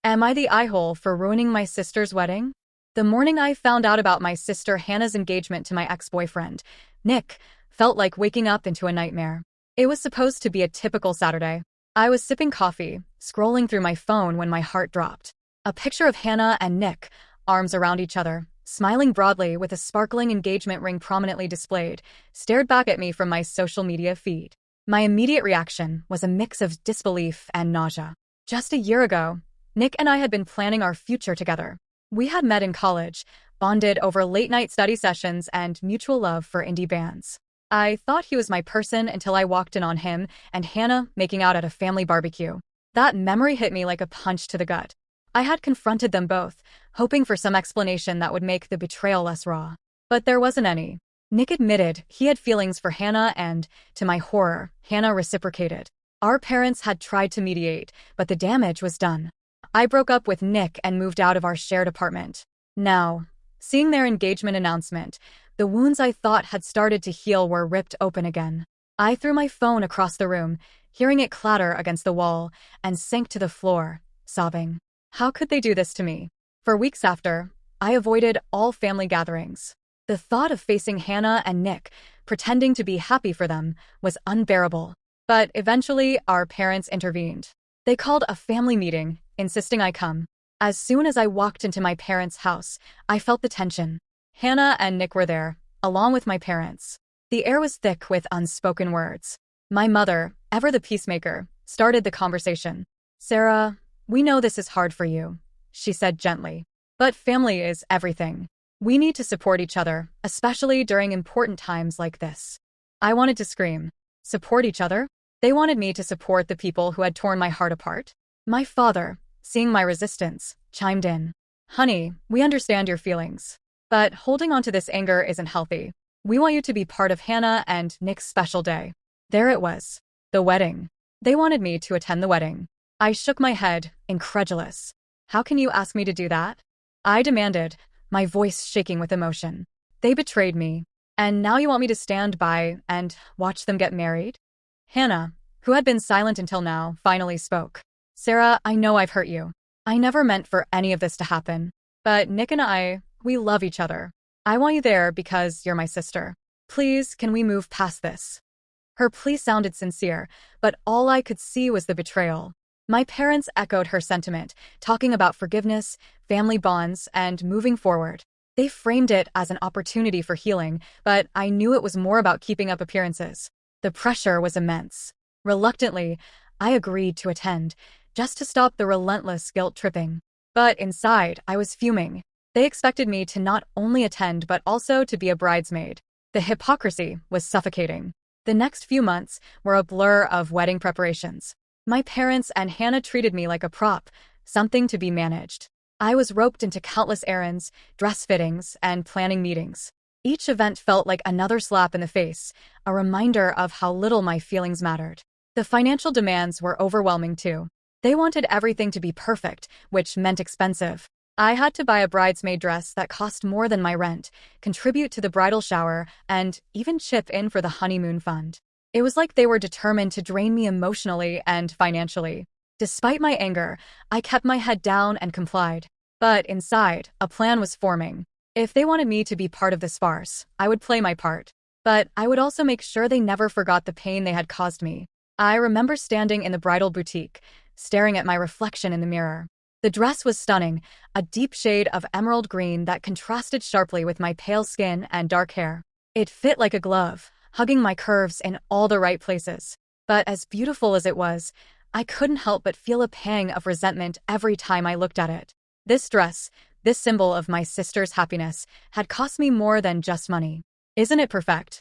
Am I the eye-hole for ruining my sister's wedding? The morning I found out about my sister Hannah's engagement to my ex-boyfriend, Nick, felt like waking up into a nightmare. It was supposed to be a typical Saturday. I was sipping coffee, scrolling through my phone when my heart dropped. A picture of Hannah and Nick, arms around each other, smiling broadly with a sparkling engagement ring prominently displayed, stared back at me from my social media feed. My immediate reaction was a mix of disbelief and nausea. Just a year ago, Nick and I had been planning our future together. We had met in college, bonded over late-night study sessions and mutual love for indie bands. I thought he was my person until I walked in on him and Hannah making out at a family barbecue. That memory hit me like a punch to the gut. I had confronted them both, hoping for some explanation that would make the betrayal less raw. But there wasn't any. Nick admitted he had feelings for Hannah and, to my horror, Hannah reciprocated. Our parents had tried to mediate, but the damage was done. I broke up with Nick and moved out of our shared apartment. Now, seeing their engagement announcement, the wounds I thought had started to heal were ripped open again. I threw my phone across the room, hearing it clatter against the wall, and sank to the floor, sobbing. How could they do this to me? For weeks after, I avoided all family gatherings. The thought of facing Hannah and Nick, pretending to be happy for them, was unbearable. But eventually, our parents intervened. They called a family meeting, insisting I come. As soon as I walked into my parents' house, I felt the tension. Hannah and Nick were there, along with my parents. The air was thick with unspoken words. My mother, ever the peacemaker, started the conversation. "Sarah, we know this is hard for you," she said gently. "But family is everything. We need to support each other, especially during important times like this." I wanted to scream. Support each other? They wanted me to support the people who had torn my heart apart. My father, seeing my resistance, chimed in. "Honey, we understand your feelings. But holding on to this anger isn't healthy. We want you to be part of Hannah and Nick's special day." There it was. The wedding. They wanted me to attend the wedding. I shook my head, incredulous. "How can you ask me to do that?" I demanded, my voice shaking with emotion. "They betrayed me. And now you want me to stand by and watch them get married?" Hannah, who had been silent until now, finally spoke. "Sarah, I know I've hurt you. I never meant for any of this to happen. But Nick and I, we love each other. I want you there because you're my sister. Please, can we move past this?" Her plea sounded sincere, but all I could see was the betrayal. My parents echoed her sentiment, talking about forgiveness, family bonds, and moving forward. They framed it as an opportunity for healing, but I knew it was more about keeping up appearances. The pressure was immense. Reluctantly, I agreed to attend, just to stop the relentless guilt tripping. But inside, I was fuming. They expected me to not only attend but also to be a bridesmaid. The hypocrisy was suffocating. The next few months were a blur of wedding preparations. My parents and Hannah treated me like a prop, something to be managed. I was roped into countless errands, dress fittings, and planning meetings. Each event felt like another slap in the face, a reminder of how little my feelings mattered. The financial demands were overwhelming too. They wanted everything to be perfect, which meant expensive. I had to buy a bridesmaid dress that cost more than my rent, contribute to the bridal shower, and even chip in for the honeymoon fund. It was like they were determined to drain me emotionally and financially. Despite my anger, I kept my head down and complied. But inside, a plan was forming. If they wanted me to be part of this farce, I would play my part. But I would also make sure they never forgot the pain they had caused me. I remember standing in the bridal boutique, staring at my reflection in the mirror. The dress was stunning, a deep shade of emerald green that contrasted sharply with my pale skin and dark hair. It fit like a glove, hugging my curves in all the right places. But as beautiful as it was, I couldn't help but feel a pang of resentment every time I looked at it. This dress, this symbol of my sister's happiness, had cost me more than just money. "Isn't it perfect?"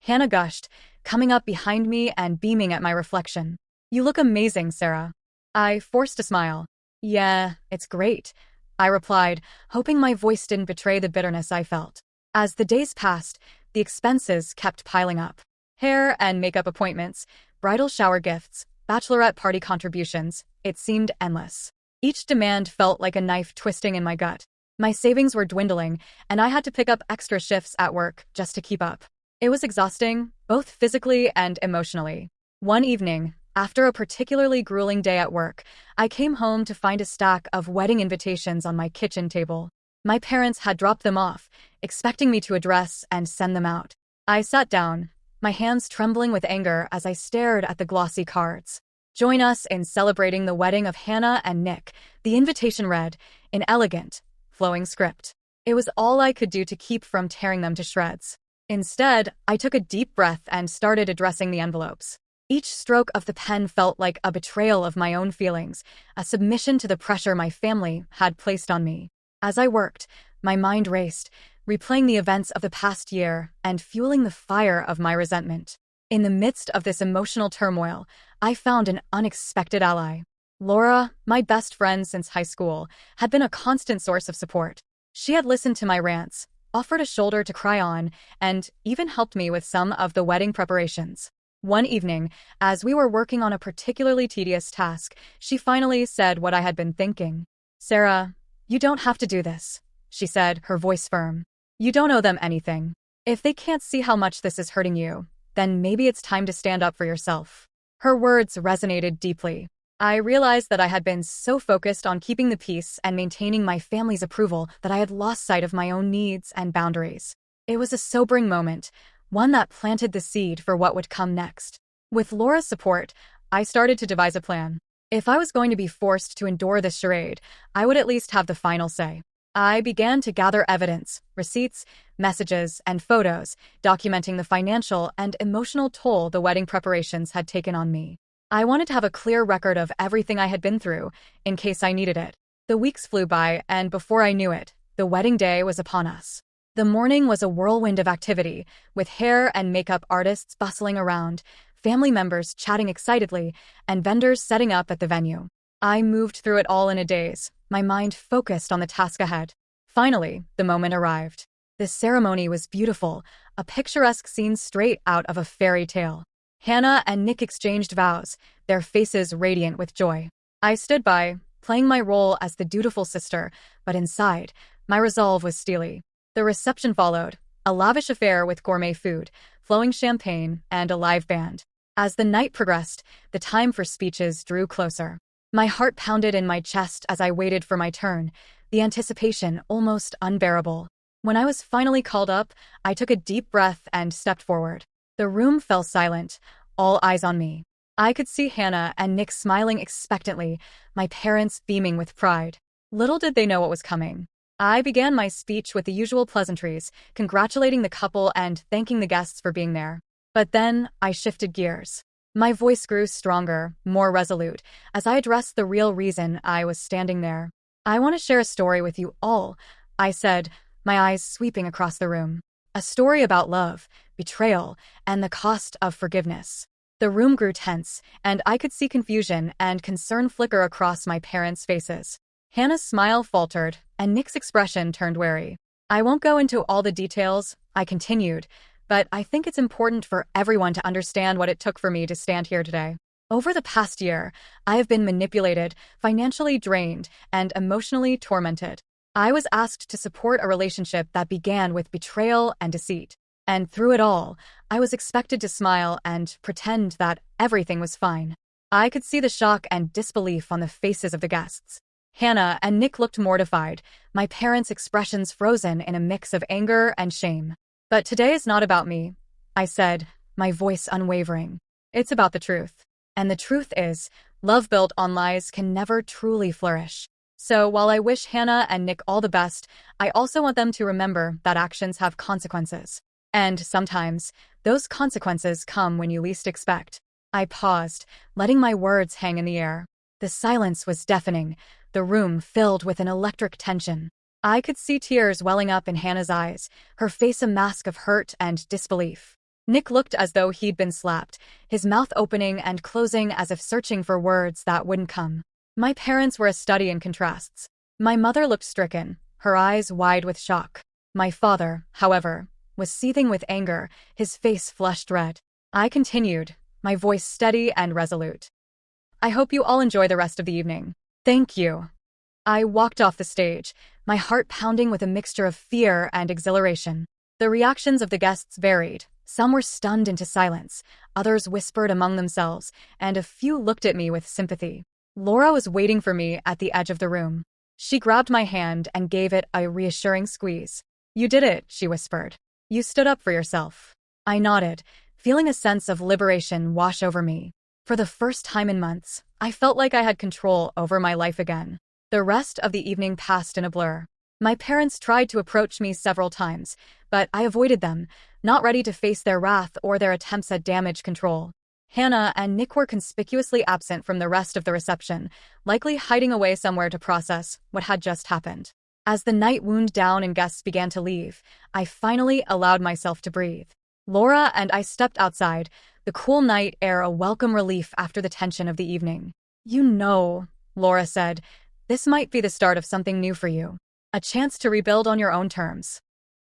Hannah gushed, coming up behind me and beaming at my reflection. "You look amazing, Sarah." I forced a smile. "Yeah, it's great," I replied, hoping my voice didn't betray the bitterness I felt. As the days passed, the expenses kept piling up. Hair and makeup appointments, bridal shower gifts, bachelorette party contributions, it seemed endless. Each demand felt like a knife twisting in my gut. My savings were dwindling, and I had to pick up extra shifts at work just to keep up. It was exhausting, both physically and emotionally. One evening, After a particularly grueling day at work, I came home to find a stack of wedding invitations on my kitchen table. My parents had dropped them off, expecting me to address and send them out. I sat down, my hands trembling with anger as I stared at the glossy cards. "Join us in celebrating the wedding of Hannah and Nick," the invitation read, in elegant, flowing script. It was all I could do to keep from tearing them to shreds. Instead, I took a deep breath and started addressing the envelopes. Each stroke of the pen felt like a betrayal of my own feelings, a submission to the pressure my family had placed on me. As I worked, my mind raced, replaying the events of the past year and fueling the fire of my resentment. In the midst of this emotional turmoil, I found an unexpected ally. Laura, my best friend since high school, had been a constant source of support. She had listened to my rants, offered a shoulder to cry on, and even helped me with some of the wedding preparations. One evening, as we were working on a particularly tedious task, she finally said what I had been thinking. "Sarah, you don't have to do this," she said, her voice firm. "You don't owe them anything. If they can't see how much this is hurting you, then maybe it's time to stand up for yourself." Her words resonated deeply. I realized that I had been so focused on keeping the peace and maintaining my family's approval that I had lost sight of my own needs and boundaries. It was a sobering moment, one that planted the seed for what would come next. With Laura's support, I started to devise a plan. If I was going to be forced to endure this charade, I would at least have the final say. I began to gather evidence, receipts, messages, and photos, documenting the financial and emotional toll the wedding preparations had taken on me. I wanted to have a clear record of everything I had been through, in case I needed it. The weeks flew by, and before I knew it, the wedding day was upon us. The morning was a whirlwind of activity, with hair and makeup artists bustling around, family members chatting excitedly, and vendors setting up at the venue. I moved through it all in a daze, my mind focused on the task ahead. Finally, the moment arrived. The ceremony was beautiful, a picturesque scene straight out of a fairy tale. Hannah and Nick exchanged vows, their faces radiant with joy. I stood by, playing my role as the dutiful sister, but inside, my resolve was steely. The reception followed, a lavish affair with gourmet food, flowing champagne, and a live band. As the night progressed, the time for speeches drew closer. My heart pounded in my chest as I waited for my turn, the anticipation almost unbearable. When I was finally called up, I took a deep breath and stepped forward. The room fell silent, all eyes on me. I could see Hannah and Nick smiling expectantly, my parents beaming with pride. Little did they know what was coming. I began my speech with the usual pleasantries, congratulating the couple and thanking the guests for being there. But then I shifted gears. My voice grew stronger, more resolute, as I addressed the real reason I was standing there. "I want to share a story with you all," I said, my eyes sweeping across the room. "A story about love, betrayal, and the cost of forgiveness." The room grew tense, and I could see confusion and concern flicker across my parents' faces. Hannah's smile faltered, and Nick's expression turned wary. "I won't go into all the details," I continued, "but I think it's important for everyone to understand what it took for me to stand here today. Over the past year, I have been manipulated, financially drained, and emotionally tormented. I was asked to support a relationship that began with betrayal and deceit. And through it all, I was expected to smile and pretend that everything was fine." I could see the shock and disbelief on the faces of the guests. Hannah and Nick looked mortified, my parents' expressions frozen in a mix of anger and shame. "But today is not about me," I said, my voice unwavering. "It's about the truth. And the truth is, love built on lies can never truly flourish. So while I wish Hannah and Nick all the best, I also want them to remember that actions have consequences. And sometimes, those consequences come when you least expect." I paused, letting my words hang in the air. The silence was deafening, the room filled with an electric tension. I could see tears welling up in Hannah's eyes, her face a mask of hurt and disbelief. Nick looked as though he'd been slapped, his mouth opening and closing as if searching for words that wouldn't come. My parents were a study in contrasts. My mother looked stricken, her eyes wide with shock. My father, however, was seething with anger, his face flushed red. I continued, my voice steady and resolute. "I hope you all enjoy the rest of the evening. Thank you." I walked off the stage, my heart pounding with a mixture of fear and exhilaration. The reactions of the guests varied, Some were stunned into silence, others whispered among themselves, and a few looked at me with sympathy. Laura was waiting for me at the edge of the room. She grabbed my hand and gave it a reassuring squeeze. "You did it," she whispered. "You stood up for yourself." I nodded, feeling a sense of liberation wash over me. For the first time in months, I felt like I had control over my life again. The rest of the evening passed in a blur. My parents tried to approach me several times, but I avoided them, not ready to face their wrath or their attempts at damage control. Hannah and Nick were conspicuously absent from the rest of the reception, likely hiding away somewhere to process what had just happened. As the night wound down and guests began to leave, I finally allowed myself to breathe. Laura and I stepped outside, the cool night air a welcome relief after the tension of the evening. "You know," Laura said, "this might be the start of something new for you. A chance to rebuild on your own terms."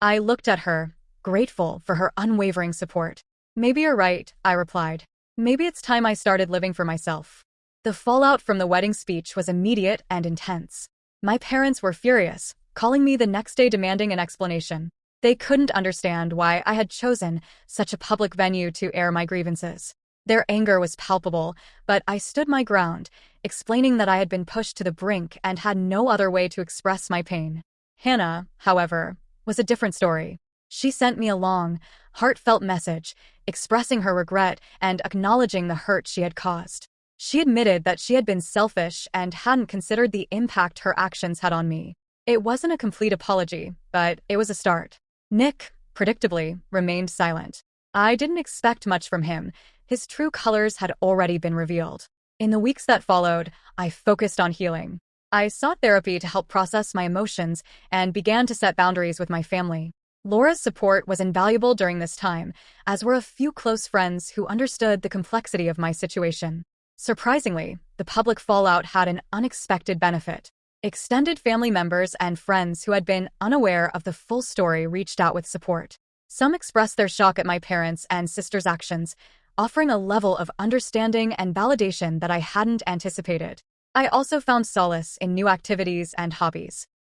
I looked at her, grateful for her unwavering support. "Maybe you're right," I replied. "Maybe it's time I started living for myself." The fallout from the wedding speech was immediate and intense. My parents were furious, calling me the next day demanding an explanation. They couldn't understand why I had chosen such a public venue to air my grievances. Their anger was palpable, but I stood my ground, explaining that I had been pushed to the brink and had no other way to express my pain. Hannah, however, was a different story. She sent me a long, heartfelt message, expressing her regret and acknowledging the hurt she had caused. She admitted that she had been selfish and hadn't considered the impact her actions had on me. It wasn't a complete apology, but it was a start. Nick, predictably, remained silent. I didn't expect much from him. His true colors had already been revealed. In the weeks that followed, I focused on healing. I sought therapy to help process my emotions and began to set boundaries with my family. Laura's support was invaluable during this time, as were a few close friends who understood the complexity of my situation. Surprisingly, the public fallout had an unexpected benefit. Extended family members and friends who had been unaware of the full story reached out with support. Some expressed their shock at my parents' and sister's actions, offering a level of understanding and validation that I hadn't anticipated. I also found solace in new activities and hobbies.